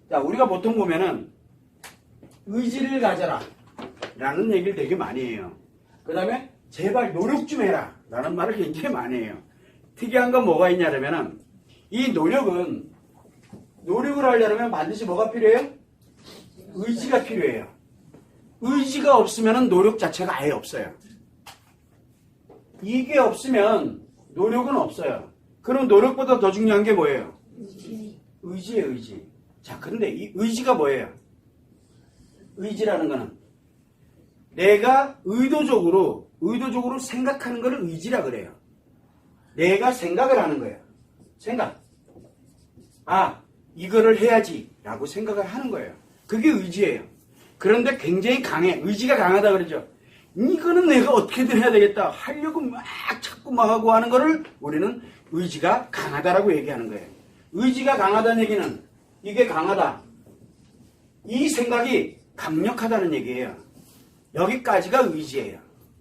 자, 우리가 보통 보면은 의지를 가져라 라는 얘기를 되게 많이 해요. 그 다음에 제발 노력 좀 해라 라는 말을 굉장히 많이 해요. 특이한 건 뭐가 있냐면은 이 노력을 하려면 반드시 뭐가 필요해요? 의지가 필요해요. 의지가 없으면 노력 자체가 아예 없어요. 이게 없으면 노력은 없어요. 그럼 노력보다 더 중요한 게 뭐예요? 의지예요, 의지. 자, 근데 이 의지가 뭐예요? 의지라는 거는 내가 의도적으로 생각하는 거를 의지라 그래요. 내가 생각을 하는 거예요. 생각. 아, 이거를 해야지 라고 생각을 하는 거예요. 그게 의지예요. 그런데 굉장히 강해. 의지가 강하다 그러죠. 이거는 내가 어떻게든 해야 되겠다. 하려고 막 자꾸 막 하고 하는 거를 우리는 의지가 강하다라고 얘기하는 거예요. 의지가 강하다는 얘기는 이게 강하다. 이 생각이 강력하다는 얘기예요. 여기까지가 의지예요.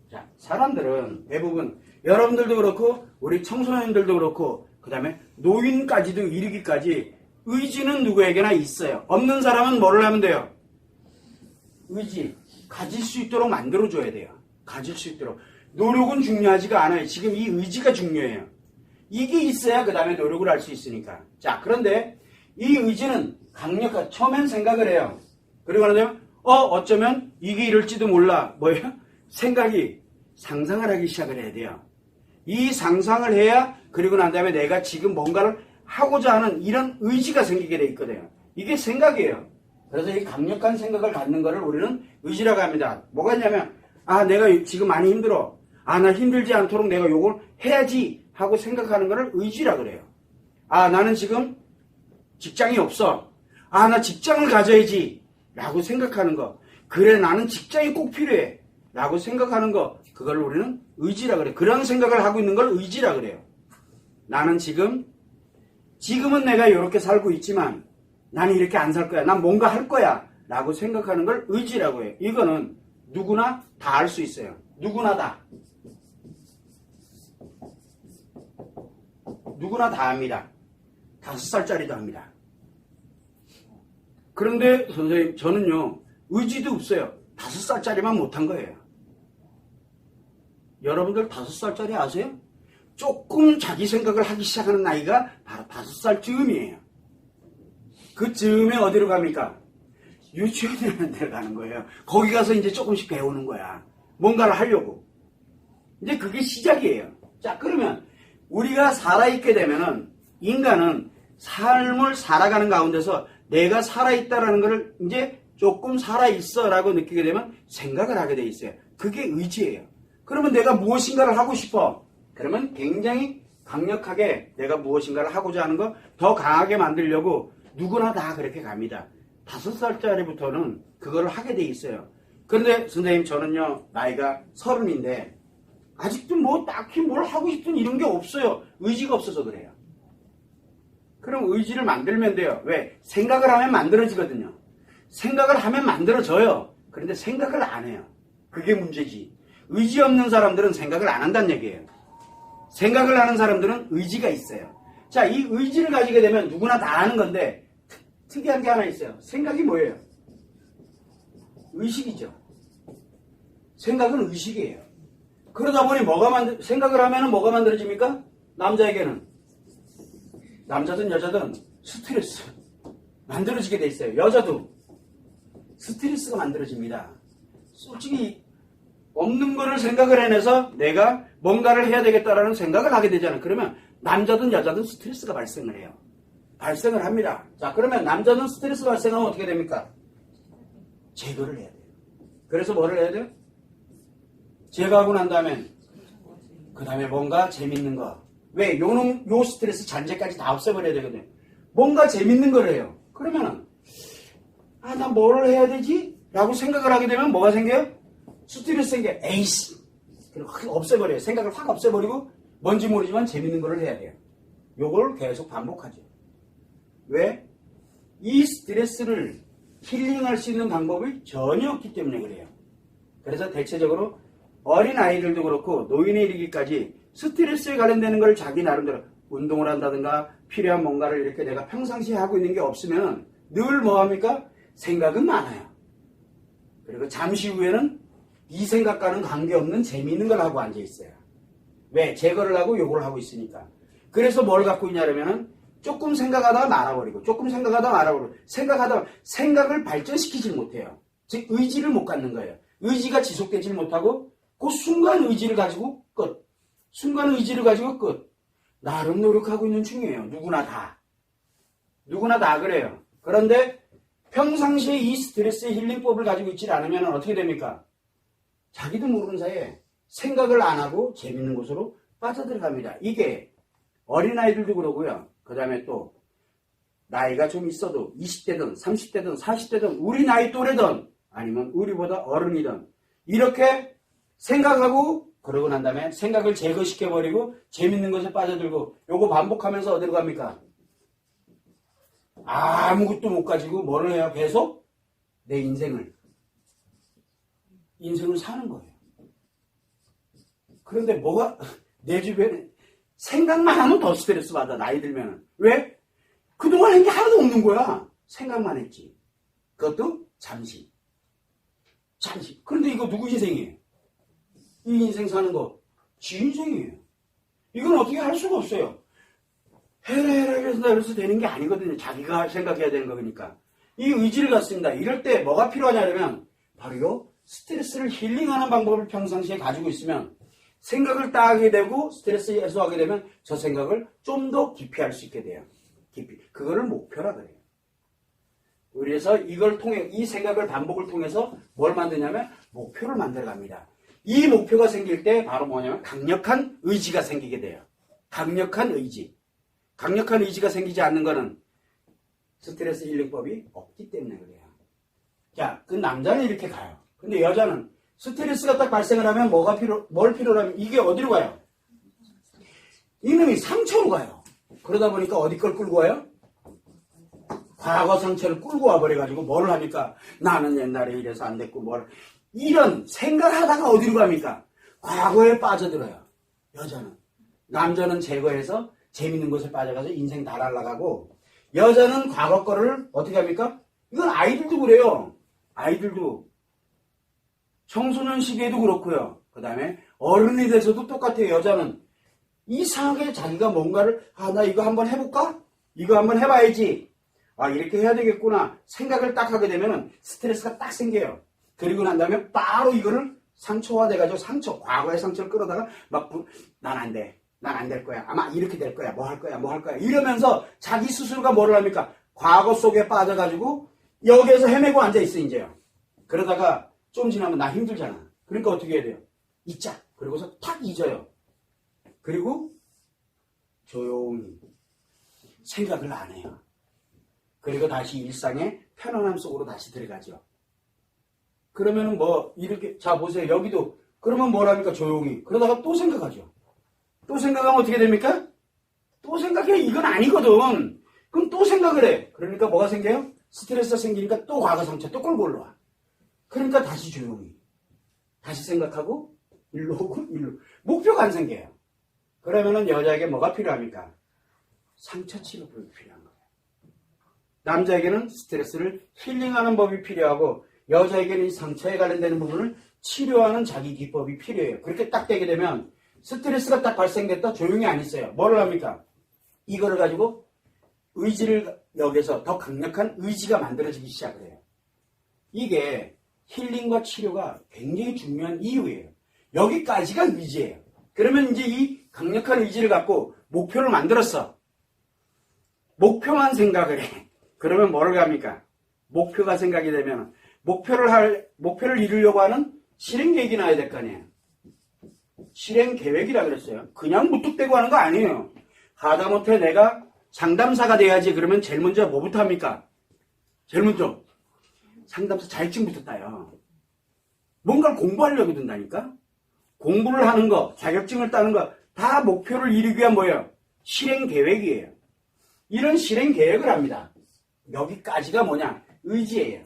자, 사람들은 대부분 여러분들도 그렇고 우리 청소년들도 그렇고 그 다음에 노인까지도 이르기까지 의지는 누구에게나 있어요. 없는 사람은 뭐를 하면 돼요? 의지. 가질 수 있도록 만들어줘야 돼요. 가질 수 있도록. 노력은 중요하지가 않아요. 지금 이 의지가 중요해요. 이게 있어야 그 다음에 노력을 할 수 있으니까. 자, 그런데 이 의지는 강력한, 처음엔 생각을 해요. 그리고 나면 어쩌면 이게 이럴지도 몰라. 뭐예요? 생각이 상상을 하기 시작을 해야 돼요. 이 상상을 해야 그리고 난 다음에 내가 지금 뭔가를 하고자 하는 이런 의지가 생기게 돼 있거든요. 이게 생각이에요. 그래서 이 강력한 생각을 갖는 거를 우리는 의지라고 합니다. 뭐가 있냐면 내가 지금 많이 힘들어. 나 힘들지 않도록 내가 요걸 해야지 하고 생각하는 거를 의지라 그래요. 나는 지금 직장이 없어. 나 직장을 가져야지 라고 생각하는 거. 그래, 나는 직장이 꼭 필요해 라고 생각하는 거. 그걸 우리는 의지라 그래요. 그런 생각을 하고 있는 걸 의지라 그래요. 나는 지금은 내가 이렇게 살고 있지만 나는 이렇게 안 살 거야. 난 뭔가 할 거야 라고 생각하는 걸 의지라고 해요. 이거는 누구나 다 할 수 있어요. 누구나 다. 누구나 다 합니다. 5살짜리도 합니다. 그런데 선생님, 저는요, 의지도 없어요. 5살짜리만 못한 거예요. 여러분들 5살짜리 아세요? 조금 자기 생각을 하기 시작하는 나이가 바로 5살쯤이에요. 그 즈음에 어디로 갑니까? 유치원이라는 데를 가는 거예요. 거기 가서 이제 조금씩 배우는 거야. 뭔가를 하려고. 이제 그게 시작이에요. 자, 그러면 우리가 살아있게 되면은 인간은 삶을 살아가는 가운데서 내가 살아있다라는 것을 이제 조금 살아있어 라고 느끼게 되면 생각을 하게 돼 있어요. 그게 의지예요. 그러면 내가 무엇인가를 하고 싶어. 그러면 굉장히 강력하게 내가 무엇인가를 하고자 하는 거 더 강하게 만들려고 누구나 다 그렇게 갑니다. 5살짜리부터는 그걸 하게 돼 있어요. 그런데 선생님, 저는요, 나이가 30인데 아직도 뭐 딱히 뭘 하고 싶은 이런 게 없어요. 의지가 없어서 그래요. 그럼 의지를 만들면 돼요. 왜? 생각을 하면 만들어지거든요. 생각을 하면 만들어져요. 그런데 생각을 안 해요. 그게 문제지. 의지 없는 사람들은 생각을 안 한다는 얘기예요. 생각을 하는 사람들은 의지가 있어요. 자, 이 의지를 가지게 되면 누구나 다 하는 건데 특이한 게 하나 있어요. 생각이 뭐예요? 의식이죠. 생각은 의식이에요. 그러다 보니 생각을 하면 뭐가 만들어집니까? 남자에게는, 남자든 여자든 스트레스 만들어지게 돼 있어요. 여자도 스트레스가 만들어집니다. 솔직히 없는 거를 생각을 해내서 내가 뭔가를 해야 되겠다라는 생각을 하게 되잖아요. 그러면 남자든 여자든 스트레스가 발생을 해요. 발생을 합니다. 자, 그러면 남자는 스트레스 발생하면 어떻게 됩니까? 제거를 해야 돼요. 그래서 뭐를 해야 돼요? 제거하고 난 다음에 그 다음에 뭔가 재밌는 거. 왜? 요 스트레스 잔재까지 다 없애버려야 되거든요. 뭔가 재밌는 걸 해요. 그러면은 나 뭐를 해야 되지? 라고 생각을 하게 되면 뭐가 생겨요? 스트레스 생겨요. 에이씨! 그리고 확 없애버려요. 생각을 확 없애버리고 뭔지 모르지만 재밌는 걸 해야 돼요. 요걸 계속 반복하죠. 왜? 이 스트레스를 힐링할 수 있는 방법이 전혀 없기 때문에 그래요. 그래서 대체적으로 어린 아이들도 그렇고 노인에 이르기까지 스트레스에 관련되는 걸 자기 나름대로 운동을 한다든가 필요한 뭔가를 이렇게 내가 평상시에 하고 있는 게 없으면 늘 뭐합니까? 생각은 많아요. 그리고 잠시 후에는 이 생각과는 관계없는 재미있는 걸 하고 앉아있어요. 왜? 제거를 하고 요걸 하고 있으니까. 그래서 뭘 갖고 있냐면은 조금 생각하다가 말아버리고 조금 생각하다가 말아버리고 생각을 발전시키질 못해요. 즉 의지를 못 갖는 거예요. 의지가 지속되질 못하고 그 순간 의지를 가지고 끝. 순간 의지를 가지고 끝. 나름 노력하고 있는 중이에요. 누구나 다. 누구나 다 그래요. 그런데 평상시에 이 스트레스 힐링법을 가지고 있지 않으면 어떻게 됩니까? 자기도 모르는 사이에 생각을 안 하고 재밌는 곳으로 빠져들어갑니다. 이게 어린아이들도 그러고요. 그 다음에 또 나이가 좀 있어도 20대든 30대든 40대든 우리 나이 또래든 아니면 우리보다 어른이든 이렇게 생각하고 그러고 난 다음에 생각을 제거시켜버리고 재밌는 것에 빠져들고 요거 반복하면서 어디로 갑니까? 아무것도 못 가지고 뭐를 해요? 계속 내 인생을 사는 거예요. 그런데 뭐가 내 주변에 생각만 하면 더 스트레스 받아. 나이 들면은. 왜? 그동안 한 게 하나도 없는 거야. 생각만 했지. 그것도 잠시. 그런데 이거 누구 인생이에요? 이 인생 사는 거 지 인생이에요. 이건 어떻게 할 수가 없어요. 해라 그래서 되는 게 아니거든요. 자기가 생각해야 되는 거니까. 이 의지를 갖습니다. 이럴 때 뭐가 필요하냐면 바로 요 스트레스를 힐링하는 방법을 평상시에 가지고 있으면 생각을 딱 하게 되고 스트레스 해소하게 되면 저 생각을 좀 더 깊이 할 수 있게 돼요. 깊이. 그거를 목표라 그래요. 그래서 이걸 통해 이 생각을 반복을 통해서 뭘 만드냐면 목표를 만들어 갑니다. 이 목표가 생길 때 바로 뭐냐면 강력한 의지가 생기게 돼요. 강력한 의지. 강력한 의지가 생기지 않는 거는 스트레스 힐링법이 없기 때문에 그래요. 자, 그 남자는 이렇게 가요. 근데 여자는 스트레스가 딱 발생을 하면 뭘 필요로 하면 이게 어디로 가요? 이놈이 상처로 가요. 그러다 보니까 어디 걸 끌고 와요? 과거 상처를 끌고 와버려가지고 뭘 합니까? 나는 옛날에 이래서 안 됐고 이런 생각하다가 어디로 갑니까? 과거에 빠져들어요. 여자는. 남자는 제거해서 재밌는 곳에 빠져가서 인생 다 날아가고 여자는 과거 거를 어떻게 합니까? 이건 아이들도 그래요. 아이들도. 청소년 시기에도 그렇고요. 그 다음에 어른이 돼서도 똑같아요. 여자는 이상하게 자기가 뭔가를 나 이거 한번 해볼까? 이거 한번 해봐야지. 이렇게 해야 되겠구나. 생각을 딱 하게 되면 스트레스가 딱 생겨요. 그리고 난 다음에 바로 이거를 상처화돼가지고 과거의 상처를 끌어다가 난 안 돼. 난 안 될 거야. 아마 이렇게 될 거야. 뭐 할 거야. 이러면서 자기 스스로가 뭐를 합니까? 과거 속에 빠져가지고 여기에서 헤매고 앉아있어 이제요. 그러다가 좀 지나면 나 힘들잖아. 그러니까 어떻게 해야 돼요? 잊자. 그리고서 탁 잊어요. 그리고 조용히 생각을 안 해요. 그리고 다시 일상의 편안함 속으로 다시 들어가죠. 그러면은 이렇게 자 보세요. 여기도 그러면 뭘 합니까? 조용히. 그러다가 또 생각하죠. 또 생각하면 어떻게 됩니까? 또 생각해. 이건 아니거든. 그럼 또 생각을 해. 그러니까 뭐가 생겨요? 스트레스가 생기니까 또 과거 상처 또 끌고 올라와. 그러니까 다시 조용히. 다시 생각하고 일로 오고 일로. 목표가 안 생겨요. 그러면은 여자에게 뭐가 필요합니까? 상처 치료법이 필요한 거예요. 남자에게는 스트레스를 힐링하는 법이 필요하고 여자에게는 이 상처에 관련되는 부분을 치료하는 자기 기법이 필요해요. 그렇게 딱 되게 되면 스트레스가 딱 발생됐다 조용히 안 있어요. 뭐를 합니까? 이거를 가지고 의지를 여기서 더 강력한 의지가 만들어지기 시작을 해요. 이게 힐링과 치료가 굉장히 중요한 이유예요. 여기까지가 의지예요. 그러면 이제 이 강력한 의지를 갖고 목표를 만들었어. 목표만 생각을 해. 그러면 뭐를 합니까? 목표가 생각이 되면 목표를 이루려고 하는 실행 계획이 나야 될 거 아니에요. 실행 계획이라 그랬어요. 그냥 무뚝대고 하는 거 아니에요. 하다못해 내가 상담사가 돼야지 그러면 제일 먼저 뭐부터 합니까? 제일 먼저 상담사 자격증부터 따요. 뭔가를 공부하려고 든다니까? 공부를 하는 거, 자격증을 따는 거 다 목표를 이루기 위한 뭐예요? 실행 계획이에요. 이런 실행 계획을 합니다. 여기까지가 뭐냐? 의지예요.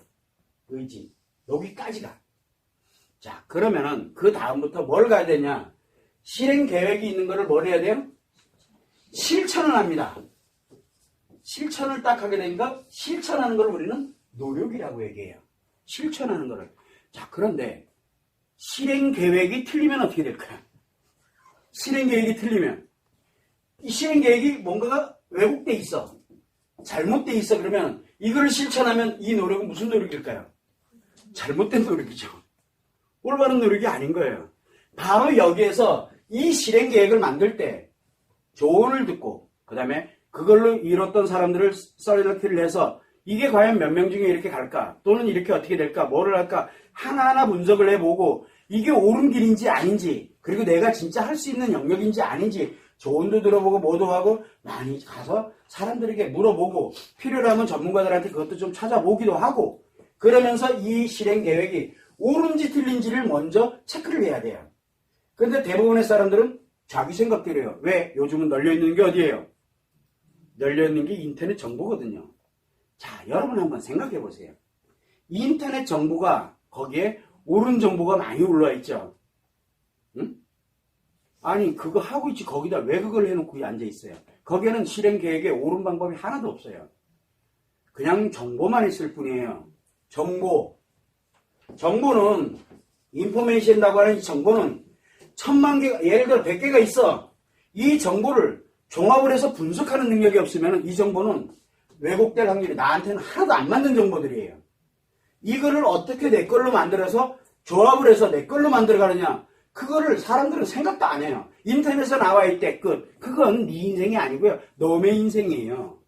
의지. 여기까지가. 자, 그러면은 그 다음부터 뭘 가야 되냐? 실행 계획이 있는 거를 뭘 해야 돼요? 실천을 합니다. 실천을 딱 하게 되니까 실천하는 걸 우리는 노력이라고 얘기해요. 실천하는 거를. 자, 그런데 실행 계획이 틀리면 어떻게 될까요? 실행 계획이 틀리면 이 실행 계획이 뭔가가 왜곡돼 있어. 잘못돼 있어. 그러면 이걸 실천하면 이 노력은 무슨 노력일까요? 잘못된 노력이죠. 올바른 노력이 아닌 거예요. 바로 여기에서 이 실행 계획을 만들 때 조언을 듣고 그 다음에 그걸로 이뤘던 사람들을 썰리너티를 해서 이게 과연 몇 명 중에 이렇게 갈까? 또는 이렇게 어떻게 될까? 뭐를 할까? 하나하나 분석을 해보고 이게 옳은 길인지 아닌지 그리고 내가 진짜 할 수 있는 영역인지 아닌지 조언도 들어보고 뭐도 하고 많이 가서 사람들에게 물어보고 필요하면 전문가들한테 그것도 좀 찾아보기도 하고 그러면서 이 실행 계획이 옳은지 틀린지를 먼저 체크를 해야 돼요. 그런데 대부분의 사람들은 자기 생각대로요. 왜? 요즘은 널려있는 게 어디예요? 널려있는 게 인터넷 정보거든요. 자, 여러분 한번 생각해 보세요. 인터넷 정보가 거기에 옳은 정보가 많이 올라와 있죠. 응? 아니 그거 하고 있지 거기다 왜 그걸 해놓고 앉아 있어요? 거기에는 실행 계획에 옳은 방법이 하나도 없어요. 그냥 정보만 있을 뿐이에요. 정보는 인포메이션이라고 하는 이 정보는 1000만 개, 예를 들어 100개가 있어. 이 정보를 종합을 해서 분석하는 능력이 없으면 이 정보는 왜곡될 확률이 나한테는 하나도 안 맞는 정보들이에요. 이거를 어떻게 내 걸로 만들어서 조합을 해서 내 걸로 만들어가느냐. 그거를 사람들은 생각도 안 해요. 인터넷에 나와 있대 끝. 그건 네 인생이 아니고요. 너의 인생이에요.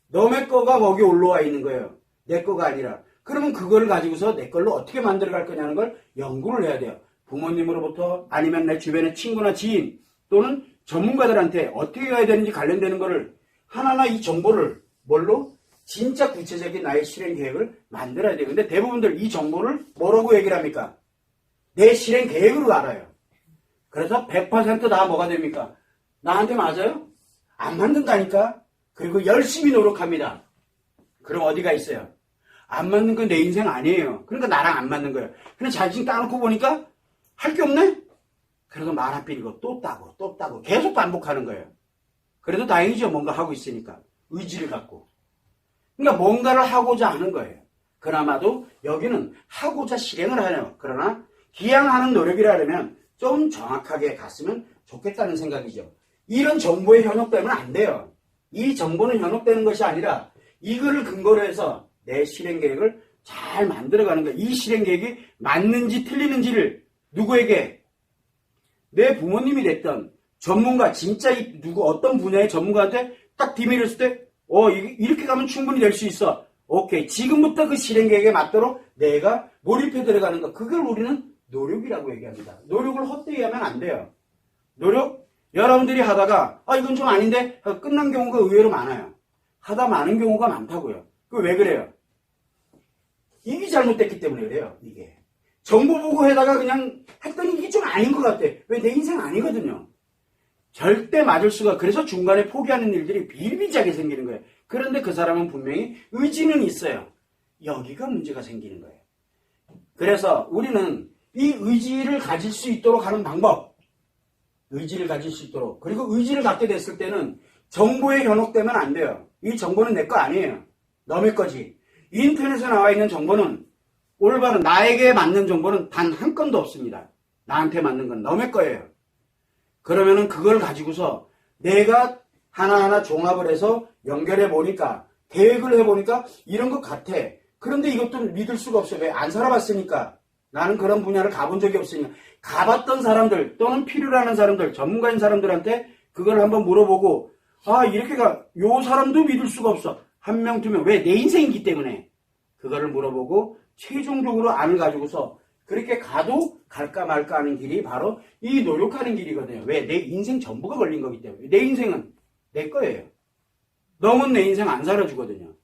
너의 거가 거기 올라와 있는 거예요. 내 거가 아니라. 그러면 그거를 가지고서 내 걸로 어떻게 만들어갈 거냐는 걸 연구를 해야 돼요. 부모님으로부터 아니면 내 주변의 친구나 지인 또는 전문가들한테 어떻게 해야 되는지 관련되는 거를 하나하나 이 정보를 뭘로? 진짜 구체적인 나의 실행 계획을 만들어야 돼요. 근데 대부분들 이 정보를 뭐라고 얘기를 합니까? 내 실행 계획으로 알아요. 그래서 100% 다 뭐가 됩니까? 나한테 맞아요? 안 맞는다니까? 그리고 열심히 노력합니다. 그럼 어디가 있어요? 안 맞는 건 내 인생 아니에요. 그러니까 나랑 안 맞는 거예요. 근데 자신 따놓고 보니까 할 게 없네? 그래서 말 앞이고 또 따고 계속 반복하는 거예요. 그래도 다행이죠. 뭔가 하고 있으니까. 의지를 갖고. 그러니까 뭔가를 하고자 하는 거예요. 그나마도 여기는 하고자 실행을 하네요. 그러나 기양하는 노력이라면 좀 정확하게 갔으면 좋겠다는 생각이죠. 이런 정보에 현혹되면 안 돼요. 이 정보는 현혹되는 것이 아니라 이거를 근거로 해서 내 실행 계획을 잘 만들어가는 거예요. 이 실행 계획이 맞는지 틀리는지를 누구에게? 내 부모님이 됐던 전문가, 진짜 어떤 분야의 전문가한테 딱 디밀었을 때, 이렇게 가면 충분히 될 수 있어. 오케이. 지금부터 그 실행 계획에 맞도록 내가 몰입해 들어가는 거. 그걸 우리는 노력이라고 얘기합니다. 노력을 헛되이 하면 안 돼요. 노력? 여러분들이 하다가, 이건 좀 아닌데? 하고 끝난 경우가 의외로 많아요. 하다 많은 경우가 많다고요. 그 왜 그래요? 이게 잘못됐기 때문에 그래요, 이게. 정보 보고 해다가 그냥 했더니 이게 좀 아닌 것 같아. 왜? 내 인생 아니거든요. 절대 맞을 수가. 그래서 중간에 포기하는 일들이 비일비재하게 생기는 거예요. 그런데 그 사람은 분명히 의지는 있어요. 여기가 문제가 생기는 거예요. 그래서 우리는 이 의지를 가질 수 있도록 하는 방법, 의지를 가질 수 있도록, 그리고 의지를 갖게 됐을 때는 정보에 현혹되면 안 돼요. 이 정보는 내 거 아니에요. 너의 거지. 인터넷에 나와 있는 정보는 올바른 나에게 맞는 정보는 단 한 건도 없습니다. 나한테 맞는 건 너의 거예요. 그러면은 그걸 가지고서 내가 하나하나 종합을 해서 연결해 보니까, 계획을 해보니까 이런 것 같아. 그런데 이것도 믿을 수가 없어요. 왜? 안 살아봤으니까. 나는 그런 분야를 가본 적이 없으니까. 가봤던 사람들 또는 필요로 하는 사람들, 전문가인 사람들한테 그걸 한번 물어보고, 이렇게 요 사람도 믿을 수가 없어. 한 명, 두 명. 왜? 내 인생이기 때문에. 그거를 물어보고 최종적으로 안을 가지고서 그렇게 가도 갈까 말까 하는 길이 바로 이 노력하는 길이거든요. 왜? 내 인생 전부가 걸린 거기 때문에. 내 인생은 내 거예요. 너는 내 인생 안 살아주거든요.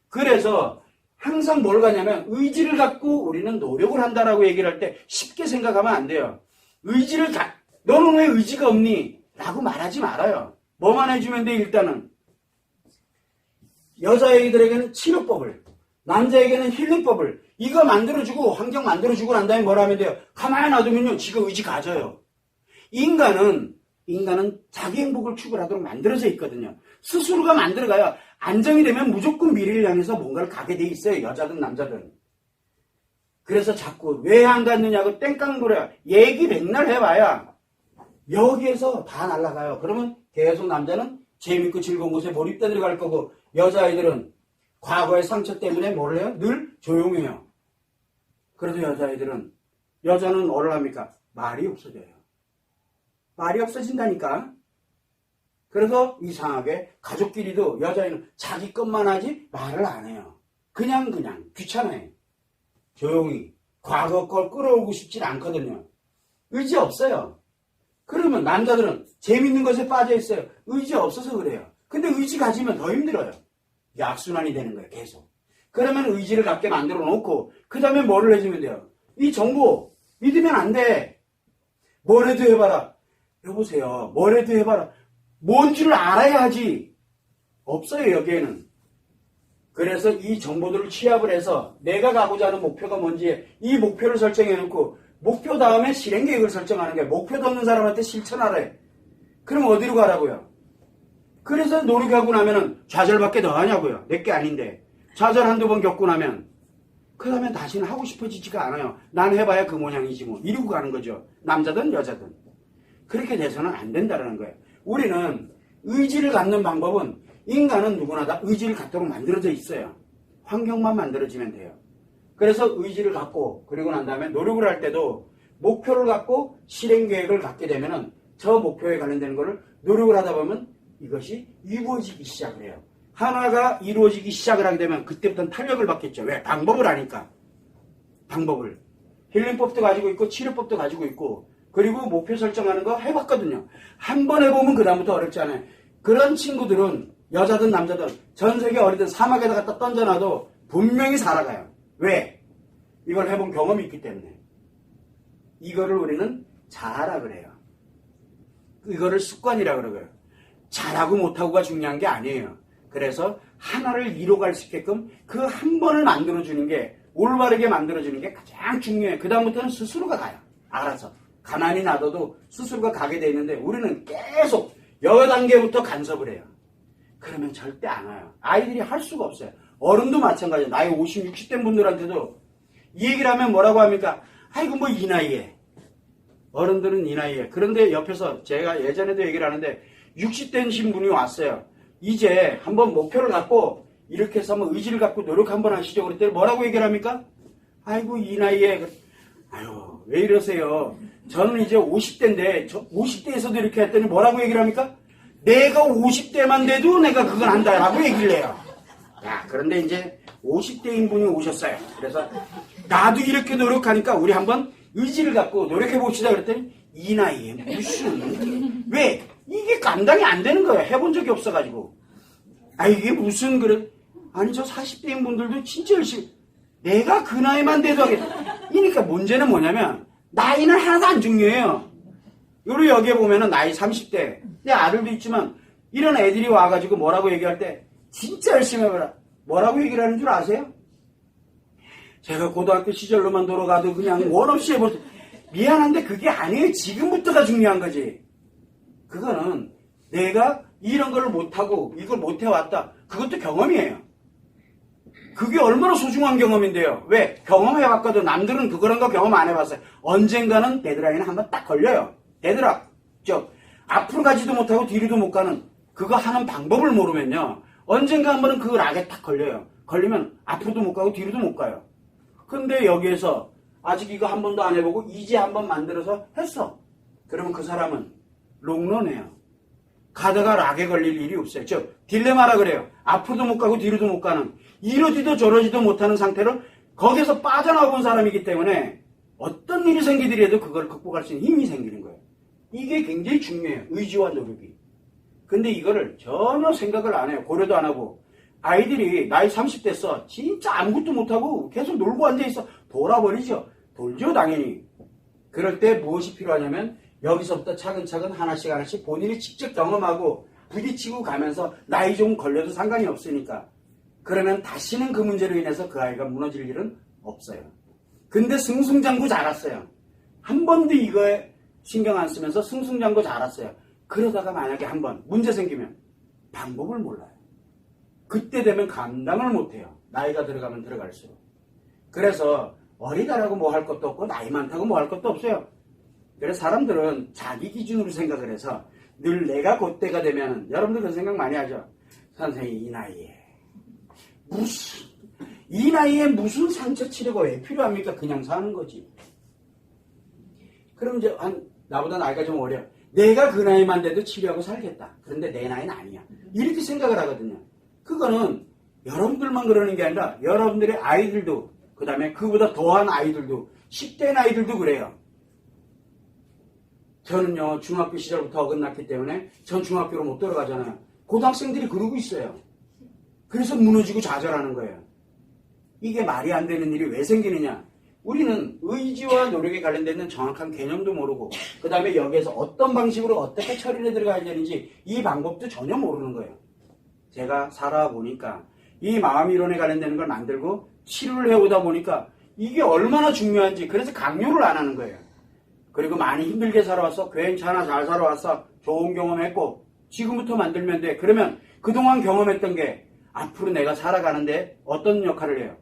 그래서 항상 뭘 가냐면 의지를 갖고 우리는 노력을 한다라고 얘기를 할 때 쉽게 생각하면 안 돼요. 너는 왜 의지가 없니? 라고 말하지 말아요. 뭐만 해주면 돼. 일단은 여자애들에게는 치료법을, 남자에게는 힐링법을 이거 만들어주고 환경 만들어주고 난 다음에 뭐라 하면 돼요? 가만히 놔두면요 지가 의지 가져요. 인간은 인간은 자기 행복을 추구하도록 만들어져 있거든요. 스스로가 만들어가요. 안정이 되면 무조건 미래를 향해서 뭔가를 가게 돼 있어요. 여자든 남자든. 그래서 자꾸 왜 안 갔느냐고 땡깡 부려요. 얘기 백날 해봐야 여기에서 다 날아가요. 그러면 계속 남자는 재밌고 즐거운 곳에 몰입돼 들어갈 거고 여자아이들은 과거의 상처 때문에 뭘 해요? 늘 조용해요. 그래도 여자는 뭐를 합니까? 말이 없어져요. 말이 없어진다니까. 그래서 이상하게 가족끼리도 여자애는 자기 것만 하지 말을 안 해요. 그냥 귀찮아요. 조용히 과거 걸 끌어오고 싶진 않거든요. 의지 없어요. 그러면 남자들은 재밌는 것에 빠져 있어요. 의지 없어서 그래요. 근데 의지 가지면 더 힘들어요. 이게 악순환이 되는 거예요. 계속. 그러면 의지를 갖게 만들어 놓고 그 다음에 뭐를 해주면 돼요. 이 정보 믿으면 안 돼. 뭐래도 해봐라. 여보세요. 뭐래도 해봐라. 뭔지를 알아야 하지. 없어요. 여기에는. 그래서 이 정보들을 취합을 해서 내가 가고자 하는 목표가 뭔지 이 목표를 설정해 놓고 목표 다음에 실행 계획을 설정하는 거예요. 목표도 없는 사람한테 실천하래. 그럼 어디로 가라고요? 그래서 노력하고 나면은 좌절밖에 더 하냐고요. 내게 아닌데. 좌절 한두 번 겪고 나면 그 다음에 다시는 하고 싶어지지가 않아요. 난 해봐야 그 모양이지 뭐. 이러고 가는 거죠. 남자든 여자든. 그렇게 돼서는 안 된다는 거예요. 우리는 의지를 갖는 방법은 인간은 누구나 다 의지를 갖도록 만들어져 있어요. 환경만 만들어지면 돼요. 그래서 의지를 갖고 그리고 난 다음에 노력을 할 때도 목표를 갖고 실행 계획을 갖게 되면은 저 목표에 관련되는 거를 노력을 하다 보면 이것이 이루어지기 시작을 해요. 하나가 이루어지기 시작을 하게 되면 그때부터는 탄력을 받겠죠. 왜? 방법을 아니까. 방법을. 힐링법도 가지고 있고 치료법도 가지고 있고 그리고 목표 설정하는 거 해봤거든요. 한 번 해보면 그 다음부터 어렵지 않아요. 그런 친구들은 여자든 남자든 전 세계 어디든 사막에다 갖다 던져놔도 분명히 살아가요. 왜? 이걸 해본 경험이 있기 때문에. 이거를 우리는 자아라 그래요. 이거를 습관이라 그러고요. 잘하고 못하고가 중요한 게 아니에요. 그래서 하나를 이뤄갈 수 있게끔 그 한 번을 만들어주는 게 올바르게 만들어주는 게 가장 중요해요. 그 다음부터는 스스로가 가요. 알아서. 가만히 놔둬도 스스로가 가게 돼 있는데 우리는 계속 여 단계부터 간섭을 해요. 그러면 절대 안 와요. 아이들이 할 수가 없어요. 어른도 마찬가지예요. 나이 50, 60대 분들한테도 이 얘기를 하면 뭐라고 합니까? 아이고 뭐 이 나이에. 어른들은 이 나이에. 그런데 옆에서 제가 예전에도 얘기를 하는데 60대신 분이 왔어요. 이제 한번 목표를 갖고 이렇게 해서 한번 의지를 갖고 노력 한번 하시죠. 그랬더니 뭐라고 얘기를 합니까? 아이고 이 나이에. 아유 왜 이러세요. 저는 이제 50대인데 50대에서도 이렇게 했더니 뭐라고 얘기를 합니까? 내가 50대만 돼도 내가 그걸 한다라고 얘기를 해요. 야, 그런데 이제 50대인 분이 오셨어요. 그래서 나도 이렇게 노력하니까 우리 한번 의지를 갖고 노력해 봅시다 그랬더니 이 나이에 무슨 왜? 이게 감당이 안 되는 거예요. 해본 적이 없어가지고. 아 이게 무슨 그래? 아니 저 40대인 분들도 진짜 열심히 내가 그 나이만 돼도 하겠다. 그러니까 문제는 뭐냐면 나이는 하나도 안 중요해요. 요리 여기에 보면은 나이 30대 내 아들도 있지만 이런 애들이 와가지고 뭐라고 얘기할 때 진짜 열심히 해봐라. 뭐라고 얘기를 하는 줄 아세요? 제가 고등학교 시절로만 돌아가도 그냥 원 없이 해볼 때 미안한데 그게 아니에요. 지금부터가 중요한 거지. 그거는 내가 이런 걸 못하고 이걸 못해왔다. 그것도 경험이에요. 그게 얼마나 소중한 경험인데요. 왜? 경험해봤거든. 남들은 그런 거 경험 안 해봤어요. 언젠가는 데드라인에 한번 딱 걸려요. 데드락. 앞으로 가지도 못하고 뒤로도 못 가는 그거 하는 방법을 모르면요. 언젠가 한 번은 그 락에 딱 걸려요. 걸리면 앞으로도 못 가고 뒤로도 못 가요. 근데 여기에서 아직 이거 한 번도 안 해보고 이제 한 번 만들어서 했어. 그러면 그 사람은 롱런해요. 가다가 락에 걸릴 일이 없어요. 딜레마라 그래요. 앞으로도 못 가고 뒤로도 못 가는 이러지도 저러지도 못하는 상태로 거기서 빠져나온 사람이기 때문에 어떤 일이 생기더라도 그걸 극복할 수 있는 힘이 생기는 거예요. 이게 굉장히 중요해요. 의지와 노력이. 근데 이거를 전혀 생각을 안 해요. 고려도 안 하고. 아이들이 나이 30대 써. 진짜 아무것도 못하고 계속 놀고 앉아있어. 돌아버리죠. 돌죠 당연히. 그럴 때 무엇이 필요하냐면 여기서부터 차근차근 하나씩 본인이 직접 경험하고 부딪히고 가면서 나이 좀 걸려도 상관이 없으니까. 그러면 다시는 그 문제로 인해서 그 아이가 무너질 일은 없어요. 근데 승승장구 자랐어요. 한 번도 이거에 신경 안 쓰면서 승승장구 자랐어요. 그러다가 만약에 한번 문제 생기면 방법을 몰라요. 그때 되면 감당을 못해요. 나이가 들어가면 들어갈수록. 그래서 어리다라고 뭐 할 것도 없고 나이 많다고 뭐 할 것도 없어요. 그래서 사람들은 자기 기준으로 생각을 해서 늘 내가 그때가 되면 여러분들 그런 생각 많이 하죠. 선생님 이 나이에 무슨 상처 치료가 왜 필요합니까? 그냥 사는 거지. 그럼 이제 나보다 나이가 좀 어려. 내가 그 나이만 돼도 치료하고 살겠다. 그런데 내 나이는 아니야. 이렇게 생각을 하거든요. 그거는 여러분들만 그러는 게 아니라 여러분들의 아이들도 그 다음에 그보다 더한 아이들도 10대 아이들도 그래요. 저는요 중학교 시절부터 어긋났기 때문에 전 중학교로 못 들어가잖아요. 고등학생들이 그러고 있어요. 그래서 무너지고 좌절하는 거예요. 이게 말이 안 되는 일이 왜 생기느냐. 우리는 의지와 노력에 관련된 정확한 개념도 모르고 그 다음에 여기에서 어떤 방식으로 어떻게 처리를 들어가야 되는지 이 방법도 전혀 모르는 거예요. 제가 살아보니까 이 마음이론에 관련되는 걸 만들고 치료를 해오다 보니까 이게 얼마나 중요한지 그래서 강요를 안 하는 거예요. 그리고 많이 힘들게 살아왔어. 괜찮아 잘 살아왔어. 좋은 경험했고 지금부터 만들면 돼. 그러면 그동안 경험했던 게 앞으로 내가 살아가는데 어떤 역할을 해요?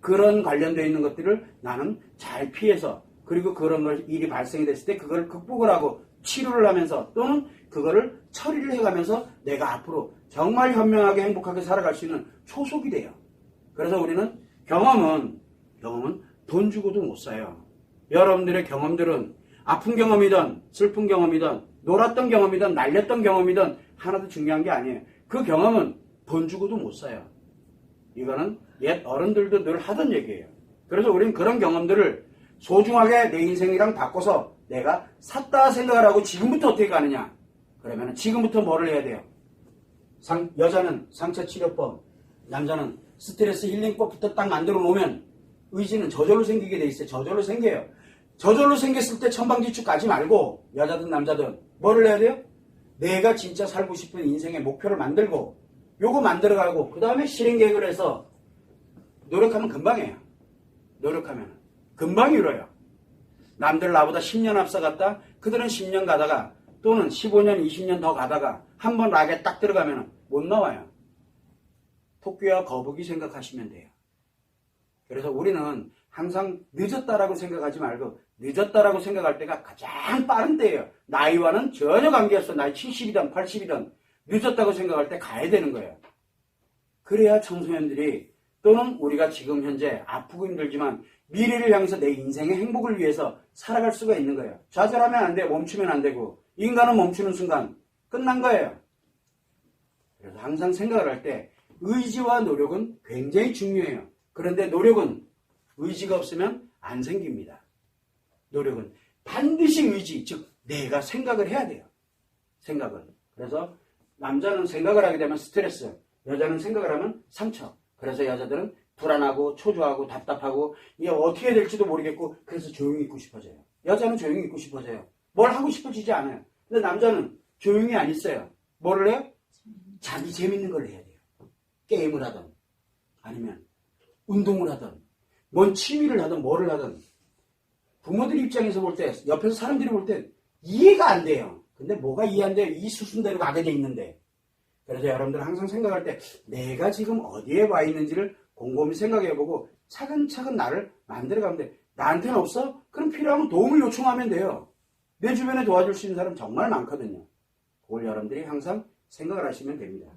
그런 관련되어 있는 것들을 나는 잘 피해서 그리고 그런 일이 발생이 됐을 때 그걸 극복을 하고 치료를 하면서 또는 그거를 처리를 해가면서 내가 앞으로 정말 현명하게 행복하게 살아갈 수 있는 초석이 돼요. 그래서 우리는 경험은 돈 주고도 못 사요. 여러분들의 경험들은 아픈 경험이든 슬픈 경험이든 놀았던 경험이든 날렸던 경험이든 하나도 중요한 게 아니에요. 그 경험은 돈 주고도 못 사요. 이거는 옛 어른들도 늘 하던 얘기예요. 그래서 우리는 그런 경험들을 소중하게 내 인생이랑 바꿔서 내가 샀다 생각을 하고 지금부터 어떻게 가느냐. 그러면 지금부터 뭐를 해야 돼요? 여자는 상처치료법, 남자는 스트레스 힐링법부터 딱 만들어 놓으면 의지는 저절로 생기게 돼 있어요. 저절로 생겨요. 저절로 생겼을 때 천방지축 가지 말고 여자든 남자든 뭐를 해야 돼요? 내가 진짜 살고 싶은 인생의 목표를 만들고 요거 만들어가고 그 다음에 실행 계획을 해서 노력하면 금방 해요. 노력하면 금방 이뤄요. 남들 나보다 10년 앞서갔다 그들은 10년 가다가 또는 15년 20년 더 가다가 한번 락에 딱 들어가면 못 나와요. 토끼와 거북이 생각하시면 돼요. 그래서 우리는 항상 늦었다라고 생각하지 말고 늦었다라고 생각할 때가 가장 빠른 때예요. 나이와는 전혀 관계없어. 나이 70이든 80이든 늦었다고 생각할 때 가야 되는 거예요. 그래야 청소년들이 또는 우리가 지금 현재 아프고 힘들지만 미래를 향해서 내 인생의 행복을 위해서 살아갈 수가 있는 거예요. 좌절하면 안 돼요. 멈추면 안 되고 인간은 멈추는 순간 끝난 거예요. 그래서 항상 생각을 할 때 의지와 노력은 굉장히 중요해요. 그런데 노력은 의지가 없으면 안 생깁니다. 노력은 반드시 의지, 즉 내가 생각을 해야 돼요. 생각은. 그래서 남자는 생각을 하게 되면 스트레스, 여자는 생각을 하면 상처. 그래서 여자들은 불안하고 초조하고 답답하고 이게 어떻게 해야 될지도 모르겠고 그래서 조용히 있고 싶어져요. 여자는 조용히 있고 싶어져요. 뭘 하고 싶어지지 않아요. 근데 남자는 조용히 안 있어요. 뭐를 해요? 자기 재밌는 걸 해야 돼요. 게임을 하든 아니면 운동을 하든 뭔 취미를 하든 뭐를 하든 부모들 입장에서 볼 때 옆에서 사람들이 볼 때 이해가 안 돼요. 근데 뭐가 이해 안 돼요? 이 수순대로 가게 돼 있는데. 그래서 여러분들 항상 생각할 때 내가 지금 어디에 와 있는지를 곰곰이 생각해보고 차근차근 나를 만들어가면 돼. 나한테는 없어? 그럼 필요하면 도움을 요청하면 돼요. 내 주변에 도와줄 수 있는 사람 정말 많거든요. 그걸 여러분들이 항상 생각을 하시면 됩니다.